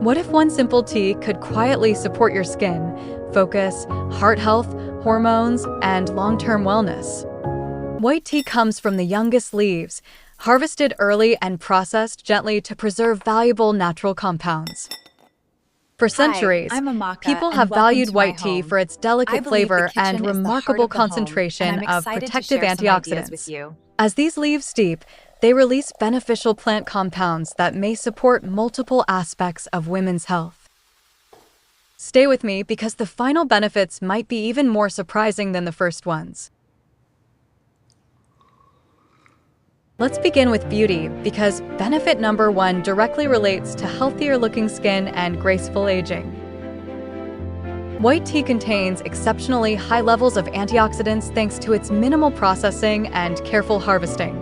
What if one simple tea could quietly support your skin, focus, heart health, hormones, and long-term wellness? White tea comes from the youngest leaves, harvested early and processed gently to preserve valuable natural compounds. For centuries, I'm Amaka, people and have welcome valued to my white tea home. for its I delicate believe the flavor and kitchen is the heart remarkable of the home, and concentration I'm of excited to protective share some ideas with antioxidants. you. As these leaves steep, they release beneficial plant compounds that may support multiple aspects of women's health. Stay with me because the final benefits might be even more surprising than the first ones. Let's begin with beauty, because benefit number 1 directly relates to healthier looking skin and graceful aging. White tea contains exceptionally high levels of antioxidants thanks to its minimal processing and careful harvesting.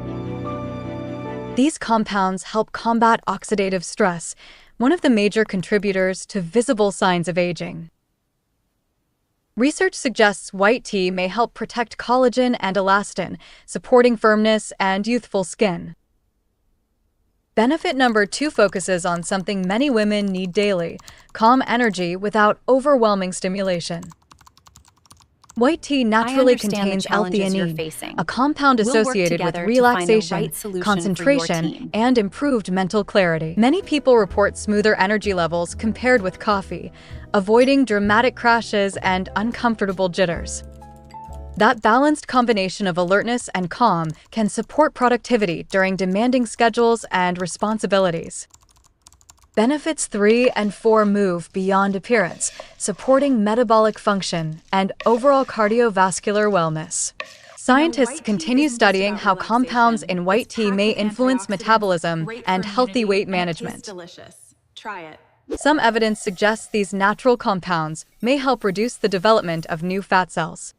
These compounds help combat oxidative stress, one of the major contributors to visible signs of aging. Research suggests white tea may help protect collagen and elastin, supporting firmness and youthful skin. Benefit number 2 focuses on something many women need daily: calm energy without overwhelming stimulation. White tea naturally contains L-theanine, a compound associated with relaxation, concentration, and improved mental clarity. Many people report smoother energy levels compared with coffee, avoiding dramatic crashes and uncomfortable jitters. That balanced combination of alertness and calm can support productivity during demanding schedules and responsibilities. Benefits 3 and 4 move beyond appearance, supporting metabolic function and overall cardiovascular wellness. Scientists continue studying how compounds in white tea may influence metabolism and healthy weight management. Delicious. Try it. Some evidence suggests these natural compounds may help reduce the development of new fat cells.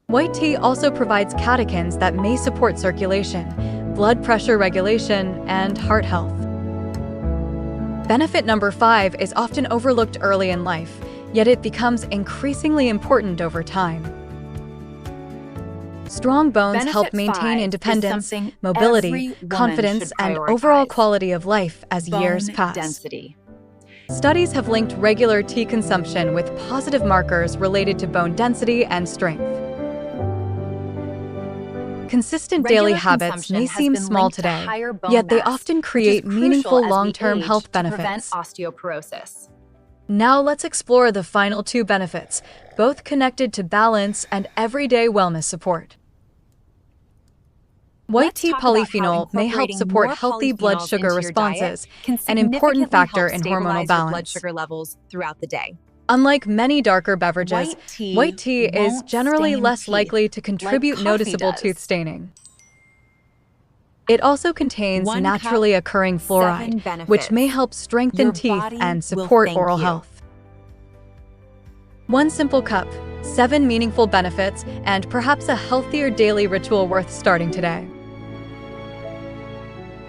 White tea also provides catechins that may support circulation, blood pressure regulation, and heart health. Benefit number 5 is often overlooked early in life, yet it becomes increasingly important over time. Strong bones help maintain independence, mobility, confidence, and overall quality of life as years pass. Density. Studies have linked regular tea consumption with positive markers related to bone density and strength. Consistent daily habits may seem small today, yet they often create meaningful long-term health benefits. Osteoporosis. Now let's explore the final 2 benefits, both connected to balance and everyday wellness support. White tea polyphenol may help support healthy blood sugar responses, an important factor in hormonal balance. Blood sugar levels throughout the day. Unlike many darker beverages, white tea is won't generally stain less teeth likely to contribute coffee noticeable does. tooth staining. It also contains 1 naturally cup, occurring 7 fluoride, which may benefits. help strengthen Your teeth body and will support thank oral you. health. 1 simple cup, 7 meaningful benefits, and perhaps a healthier daily ritual worth starting today.